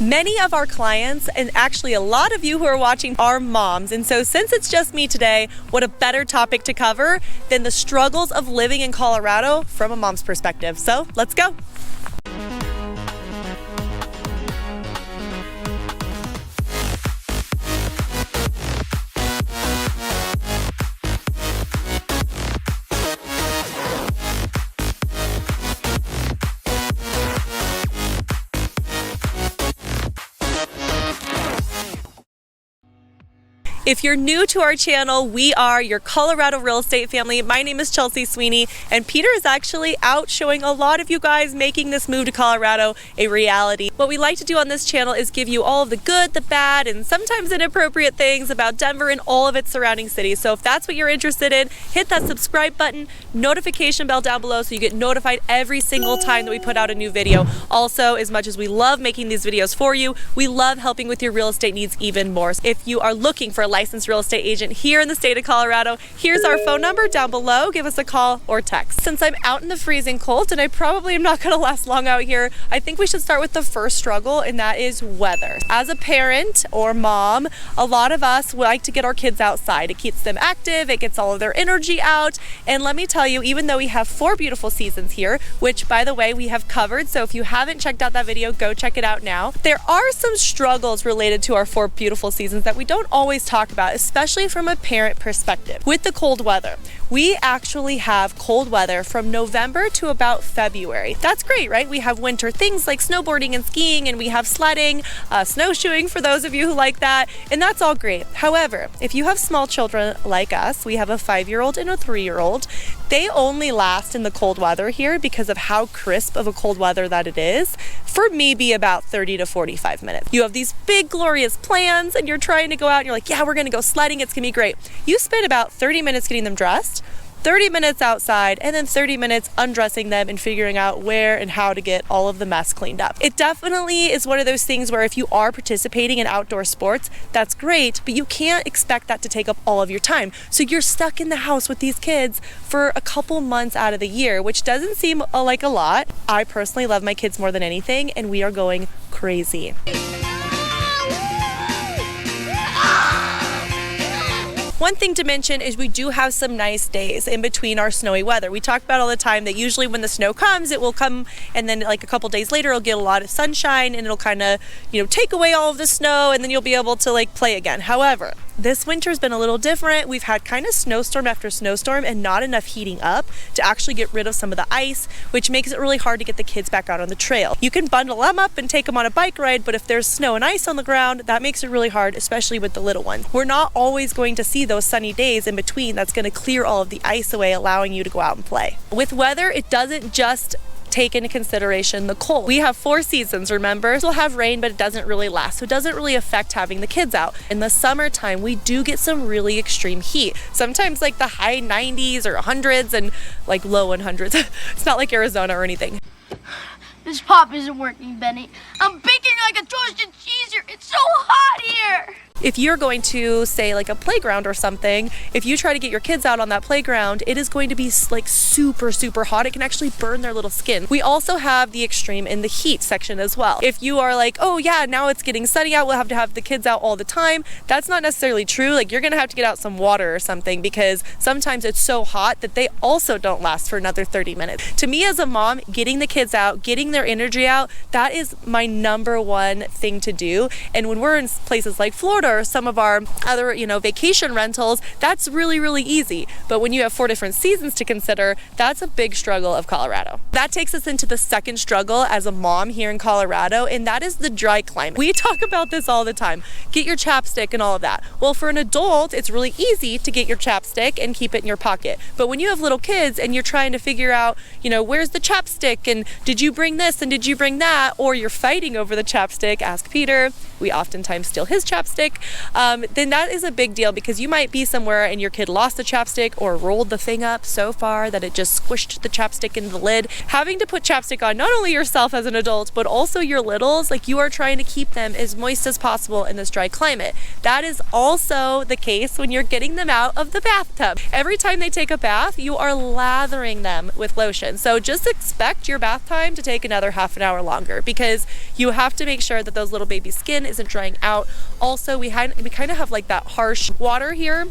Many of our clients, and actually a lot of you who are watching, are moms. And so since it's just me today, what a better topic to cover than the struggles of living in Colorado from a mom's perspective. So let's go. If you're new to our channel, we are your Colorado real estate family. My name is Chelsea Sweeney, and Peter is actually out showing a lot of you guys making this move to Colorado a reality. What we like to do on this channel is give you all of the good, the bad, and sometimes inappropriate things about Denver and all of its surrounding cities. So if that's what you're interested in, hit that subscribe button, notification bell down below so you get notified every single time that we put out a new video. Also, as much as we love making these videos for you, we love helping with your real estate needs even more. So if you are looking for a licensed real estate agent here in the state of Colorado, here's our phone number down below. Give us a call or text. Since I'm out in the freezing cold and I probably am not going to last long out here, I think we should start with the first struggle, and that is weather. As a parent or mom, a lot of us like to get our kids outside. It keeps them active, it gets all of their energy out, and let me tell you, even though we have 4 beautiful seasons here, which by the way we have covered, so if you haven't checked out that video, go check it out now. There are some struggles related to our 4 beautiful seasons that we don't always talk about, especially from a parent perspective. With the cold weather, we actually have cold weather from November to about February. That's great, right? We have winter things like snowboarding and skiing, and we have sledding, snowshoeing for those of you who like that, and that's all great. However, if you have small children like us, we have a 5-year-old and a 3-year-old, they only last in the cold weather here because of how crisp of a cold weather that it is, for maybe about 30 to 45 minutes. You have these big glorious plans and you're trying to go out and you're like, yeah, we're gonna go sledding, it's gonna be great. You spend about 30 minutes getting them dressed, 30 minutes outside, and then 30 minutes undressing them and figuring out where and how to get all of the mess cleaned up. It definitely is one of those things where if you are participating in outdoor sports, that's great, but you can't expect that to take up all of your time. So you're stuck in the house with these kids for a couple months out of the year, which doesn't seem like a lot. I personally love my kids more than anything, and we are going crazy. One thing to mention is we do have some nice days in between our snowy weather. We talk about all the time that usually when the snow comes, it will come, and then like a couple days later, it'll get a lot of sunshine and it'll kind of, take away all of the snow, and then you'll be able to like play again. However, this winter's been a little different. We've had kind of snowstorm after snowstorm and not enough heating up to actually get rid of some of the ice, which makes it really hard to get the kids back out on the trail. You can bundle them up and take them on a bike ride, but if there's snow and ice on the ground, that makes it really hard, especially with the little ones. We're not always going to see those sunny days in between that's going to clear all of the ice away, allowing you to go out and play. With weather, it doesn't just take into consideration the cold. We have 4 seasons, remember? We'll have rain, but it doesn't really last, so it doesn't really affect having the kids out. In the summertime, we do get some really extreme heat. Sometimes like the high 90s or 100s and like low 100s. It's not like Arizona or anything. This pop isn't working, Benny. I'm baking like a toasted cheese here. It's so hot here. If you're going to say like a playground or something, if you try to get your kids out on that playground, it is going to be like super hot. It can actually burn their little skin. We also have the extreme in the heat section as well. If you are like, oh yeah, now it's getting sunny out, we'll have to have the kids out all the time, that's not necessarily true. Like, you're gonna have to get out some water or something, because sometimes it's so hot that they also don't last for another 30 minutes. To me as a mom, getting the kids out, getting their energy out, that is my #1 thing to do. And when we're in places like Florida or some of our other, vacation rentals, that's really easy. But when you have 4 different seasons to consider, that's a big struggle of Colorado. That takes us into the second struggle as a mom here in Colorado, and that is the dry climate. We talk about this all the time. Get your chapstick and all of that. Well, for an adult, it's really easy to get your chapstick and keep it in your pocket. But when you have little kids and you're trying to figure out, where's the chapstick, and did you bring this and did you bring that, or you're fighting over the chapstick, ask Peter. We oftentimes steal his chapstick. then that is a big deal, because you might be somewhere and your kid lost the chapstick or rolled the thing up so far that it just squished the chapstick into the lid. Having to put chapstick on not only yourself as an adult, but also your littles, like you are trying to keep them as moist as possible in this dry climate. That is also the case when you're getting them out of the bathtub. Every time they take a bath, you are lathering them with lotion. So just expect your bath time to take another half an hour longer, because you have to make sure that those little baby skin isn't drying out. Also, we kind of have like that harsh water here,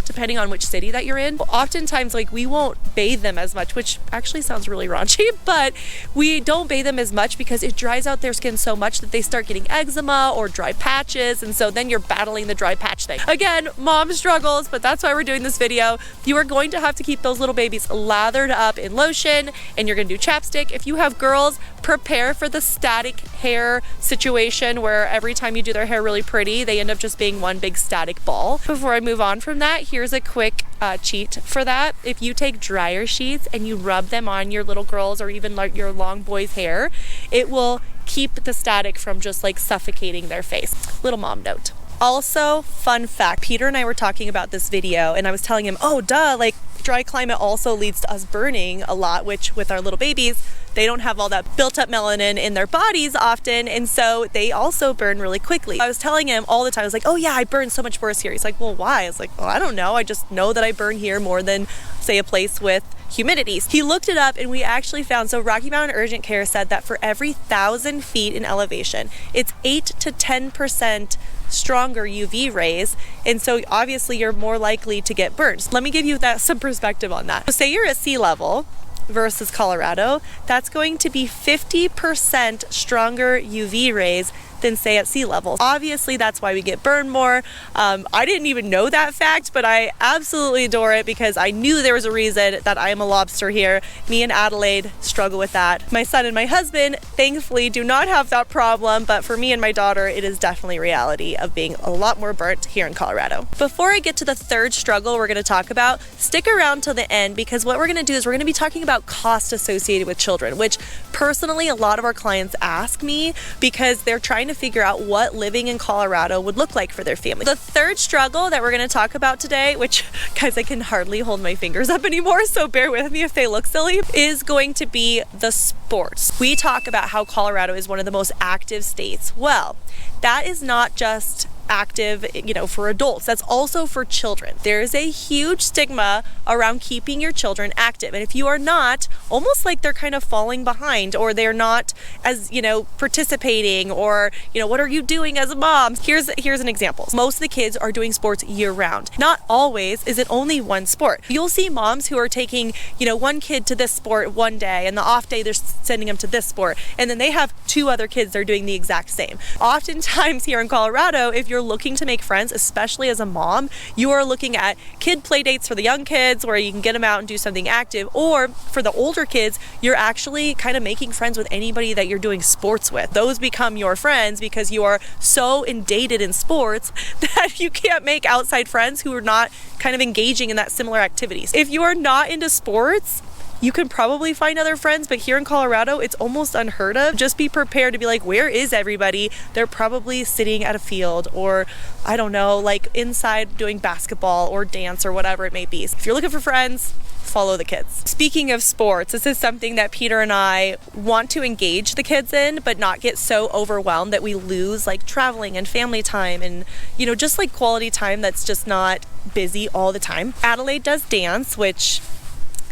depending on which city that you're in. Oftentimes, like, we won't bathe them as much, which actually sounds really raunchy, but we don't bathe them as much because it dries out their skin so much that they start getting eczema or dry patches, and so then you're battling the dry patch thing. Again, mom struggles, but that's why we're doing this video. You are going to have to keep those little babies lathered up in lotion, and you're gonna do chapstick. If you have girls, prepare for the static hair situation where every time you do their hair really pretty, they end up just being one big static ball. Before I move on from that, here's a quick cheat for that. If you take dryer sheets and you rub them on your little girls or even like your long boys' hair, it will keep the static from just like suffocating their face. Little mom note. Also, fun fact, Peter and I were talking about this video and I was telling him, oh duh, like dry climate also leads to us burning a lot, which with our little babies, they don't have all that built up melanin in their bodies often, and so they also burn really quickly. I was telling him all the time, I was like, oh yeah, I burn so much worse here. He's like, well, why? I was like, well, I don't know. I just know that I burn here more than, say, a place with humidity. He looked it up and we actually found, so Rocky Mountain Urgent Care said that for every 1,000 feet in elevation, it's 8 to 10% stronger UV rays, and so obviously you're more likely to get burned. Let me give you some perspective on that. So say you're at sea level versus Colorado, that's going to be 50% stronger UV rays than say at sea level. Obviously that's why we get burned more. I didn't even know that fact, but I absolutely adore it because I knew there was a reason that I am a lobster here. Me and Adelaide struggle with that. My son and my husband thankfully do not have that problem, but for me and my daughter it is definitely reality of being a lot more burnt here in Colorado. Before I get to the third struggle we're going to talk about, stick around till the end, because what we're going to do is we're going to be talking about cost associated with children, which personally a lot of our clients ask me because they're trying to figure out what living in Colorado would look like for their family. The third struggle that we're going to talk about today, which guys, I can hardly hold my fingers up anymore, so bear with me if they look silly, is going to be the sports. We talk about how Colorado is one of the most active states. Well, that is not just active, for adults. That's also for children. There is a huge stigma around keeping your children active. And if you are not, almost like they're kind of falling behind, or they're not as, participating, or, what are you doing as a mom? Here's an example. Most of the kids are doing sports year round. Not always is it only one sport. You'll see moms who are taking, one kid to this sport one day, and the off day they're sending them to this sport. And then they have 2 other kids that are doing the exact same. Oftentimes here in Colorado, if you're looking to make friends, especially as a mom, you are looking at kid play dates for the young kids where you can get them out and do something active, or for the older kids, you're actually kind of making friends with anybody that you're doing sports with. Those become your friends because you are so inundated in sports that you can't make outside friends who are not kind of engaging in that similar activities. If you are not into sports, you can probably find other friends, but here in Colorado, it's almost unheard of. Just be prepared to be like, where is everybody? They're probably sitting at a field, or I don't know, like inside doing basketball or dance or whatever it may be. If you're looking for friends, follow the kids. Speaking of sports, this is something that Peter and I want to engage the kids in, but not get so overwhelmed that we lose like traveling and family time and, just like quality time that's just not busy all the time. Adelaide does dance, which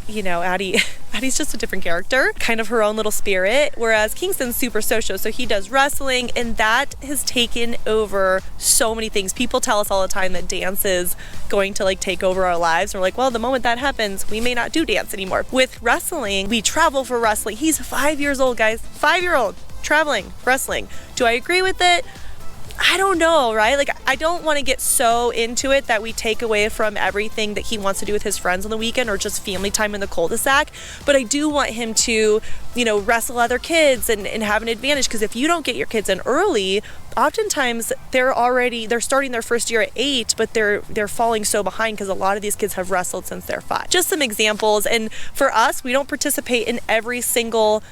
Addie's just a different character, kind of her own little spirit, whereas Kingston's super social, so he does wrestling, and that has taken over so many things. People tell us all the time that dance is going to take over our lives. We're like, well, the moment that happens, we may not do dance anymore. With wrestling, we travel for wrestling. He's 5 years old, guys. 5-year-old traveling, wrestling. Do I agree with it? I don't know, right? I don't want to get so into it that we take away from everything that he wants to do with his friends on the weekend or just family time in the cul-de-sac. But I do want him to, wrestle other kids and have an advantage, because if you don't get your kids in early, oftentimes they're starting their first year at 8, but they're falling so behind because a lot of these kids have wrestled since they're 5. Just some examples. And for us, we don't participate in every single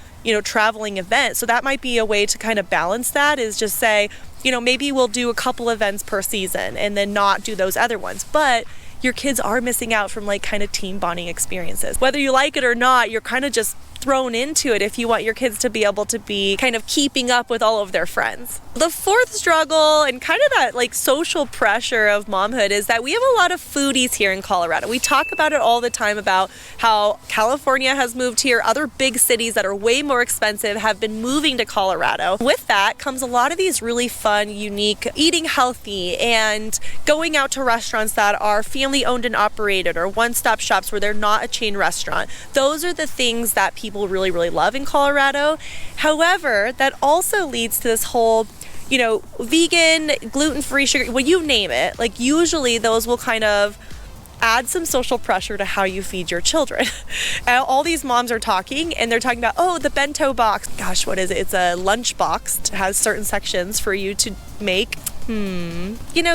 traveling event. So that might be a way to kind of balance that, is just say, maybe we'll do a couple events per season and then not do those other ones. But your kids are missing out from like kind of team bonding experiences. Whether you like it or not, you're kind of just thrown into it if you want your kids to be able to be kind of keeping up with all of their friends. The fourth struggle and kind of that like social pressure of momhood is that we have a lot of foodies here in Colorado. We talk about it all the time about how California has moved here. Other big cities that are way more expensive have been moving to Colorado. With that comes a lot of these really fun, unique, eating healthy and going out to restaurants that are family owned and operated, or one-stop shops where they're not a chain restaurant. Those are the things that people really, really love in Colorado. However, that also leads to this whole vegan, gluten-free, sugar, well, you name it. Like usually those will kind of add some social pressure to how you feed your children. All these moms are talking and they're talking about, oh, the bento box. Gosh, what is it? It's a lunch box. It has certain sections for you to make.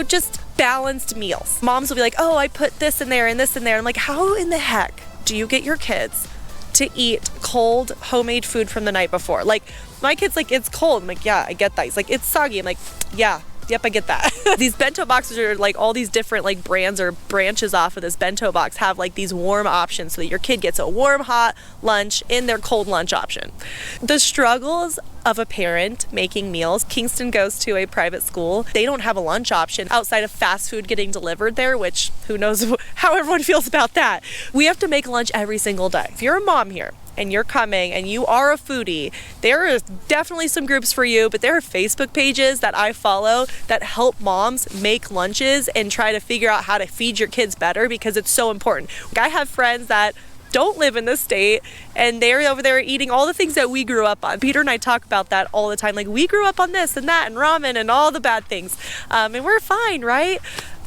Just balanced meals. Moms will be like, oh, I put this in there and this in there. I'm like, how in the heck do you get your kids to eat cold homemade food from the night before? Like my kid's like, it's cold. I'm like, yeah, I get that. He's like, it's soggy. I'm like, yeah, yep, I get that. These bento boxes are like all these different like brands or branches off of this bento box have like these warm options so that your kid gets a warm, hot lunch in their cold lunch option. The struggles of a parent making meals. Kingston goes to a private school. They don't have a lunch option outside of fast food getting delivered there, which who knows how everyone feels about that. We have to make lunch every single day. If you're a mom here and you're coming and you are a foodie, there is definitely some groups for you, but there are Facebook pages that I follow that help moms make lunches and try to figure out how to feed your kids better, because it's so important. I have friends that don't live in the state and they're over there eating all the things that we grew up on. Peter and I talk about that all the time. Like, we grew up on this and that and ramen and all the bad things. And we're fine, right?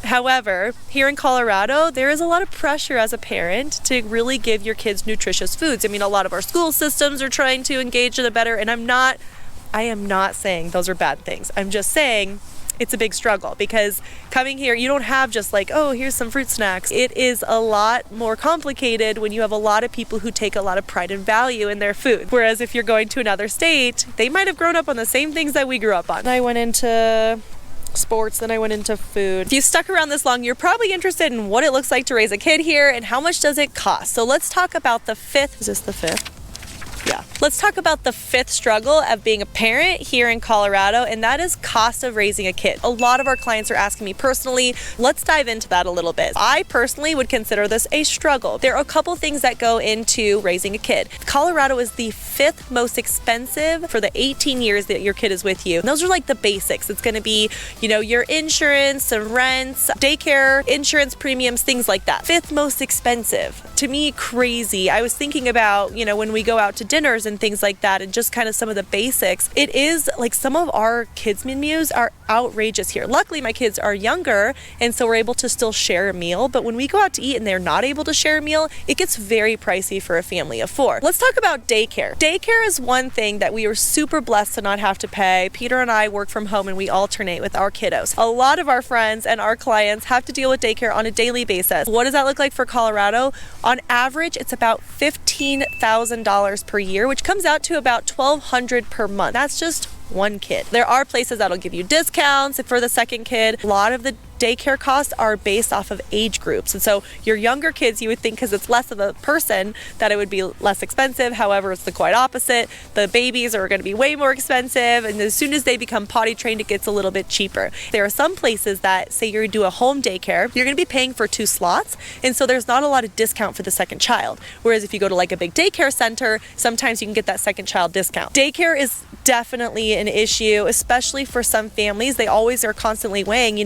However, here in Colorado, there is a lot of pressure as a parent to really give your kids nutritious foods. I mean, a lot of our school systems are trying to engage in it better, and I am not saying those are bad things. I'm just saying it's a big struggle, because coming here, you don't have just like, oh, here's some fruit snacks. It is a lot more complicated when you have a lot of people who take a lot of pride and value in their food. Whereas if you're going to another state, they might have grown up on the same things that we grew up on. I went into sports, then I went into food. If you stuck around this long, you're probably interested in what it looks like to raise a kid here and how much does it cost. So let's talk about the fifth. Is this the fifth? Yeah. Let's talk about the fifth struggle of being a parent here in Colorado, and that is cost of raising a kid. A lot of our clients are asking me personally. Let's dive into that a little bit. I personally would consider this a struggle. There are a couple things that go into raising a kid. Colorado is the fifth most expensive for the 18 years that your kid is with you. And those are like the basics. It's going to be, your insurance, some rents, daycare, insurance premiums, things like that. Fifth most expensive. To me, crazy. I was thinking about, when we go out to dinners and things like that, and just kind of some of the basics. It is like some of our kids' menus are outrageous here. Luckily, my kids are younger, and so we're able to still share a meal. But when we go out to eat and they're not able to share a meal, it gets very pricey for a family of four. Let's talk about daycare. Daycare is one thing that we are super blessed to not have to pay. Peter and I work from home and we alternate with our kiddos. A lot of our friends and our clients have to deal with daycare on a daily basis. What does that look like for Colorado? On average, it's about $15,000 per year, which comes out to about $1,200 per month. That's just one kid. There are places that'll give you discounts for the second kid. A lot of the daycare costs are based off of age groups. And so your younger kids, you would think because it's less of a person that it would be less expensive. However, it's the quite opposite. The babies are going to be way more expensive. And as soon as they become potty trained, it gets a little bit cheaper. There are some places that say you do a home daycare, you're going to be paying for 2 slots. And so there's not a lot of discount for the second child. Whereas if you go to like a big daycare center, sometimes you can get that second child discount. Daycare is definitely an issue, especially for some families. They always are constantly weighing,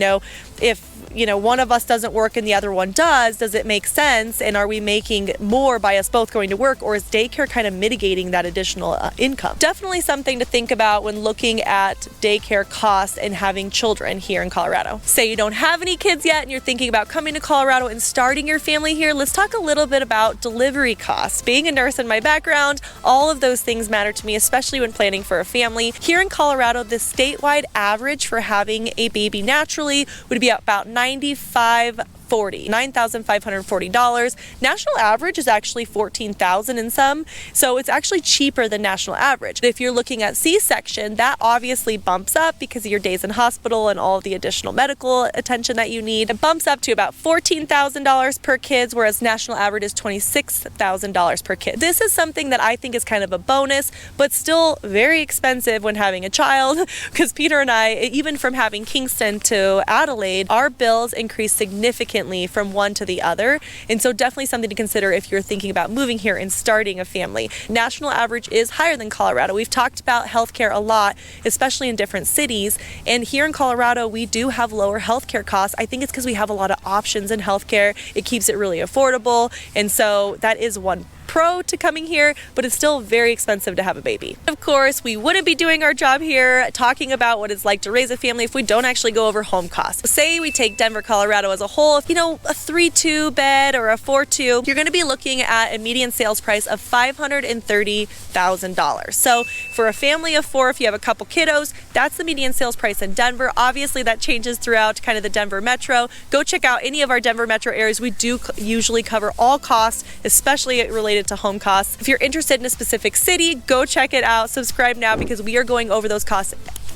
if one of us doesn't work and the other one does it make sense? And are we making more by us both going to work, or is daycare kind of mitigating that additional income? Definitely something to think about when looking at daycare costs and having children here in Colorado. Say you don't have any kids yet and you're thinking about coming to Colorado and starting your family here. Let's talk a little bit about delivery costs. Being a nurse in my background, all of those things matter to me, especially when planning for a family. Here in Colorado, the statewide average for having a baby naturally would be about $95,400 $9,540. National average is actually $14,000 in some, so it's actually cheaper than national average. If you're looking at C-section, that obviously bumps up because of your days in hospital and all of the additional medical attention that you need. It bumps up to about $14,000 per kid, whereas national average is $26,000 per kid. This is something that I think is kind of a bonus, but still very expensive when having a child, because Peter and I, even from having Kingston to Adelaide, our bills increase significantly from one to the other. And so definitely something to consider if you're thinking about moving here and starting a family. National average is higher than Colorado. We've talked about healthcare a lot, especially in different cities. And here in Colorado, we do have lower healthcare costs. I think it's because we have a lot of options in healthcare. It keeps it really affordable. And so that is one pro to coming here, but it's still very expensive to have a baby. Of course, we wouldn't be doing our job here talking about what it's like to raise a family if we don't actually go over home costs. Say we take Denver, Colorado as a whole, if you know, a 3-2 bed or a 4-2, you're going to be looking at a median sales price of $530,000. So for a family of 4, if you have a couple kiddos, that's the median sales price in Denver. Obviously that changes throughout kind of the Denver metro. Go check out any of our Denver metro areas. We do usually cover all costs, especially related to home costs. If you're interested in a specific city, go check it out. Subscribe now, because we are going over those costs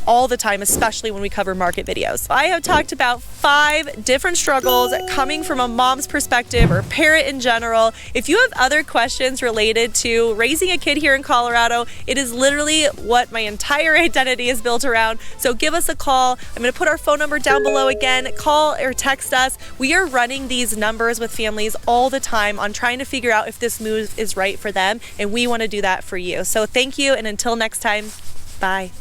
all the time, especially when we cover market videos. I have talked about 5 different struggles coming from a mom's perspective or parent in general. If you have other questions related to raising a kid here in Colorado, it is literally what my entire identity is built around. So give us a call. I'm going to put our phone number down below again. Call or text us. We are running these numbers with families all the time on trying to figure out if this move is right for them, and we want to do that for you. So thank you, and until next time, bye.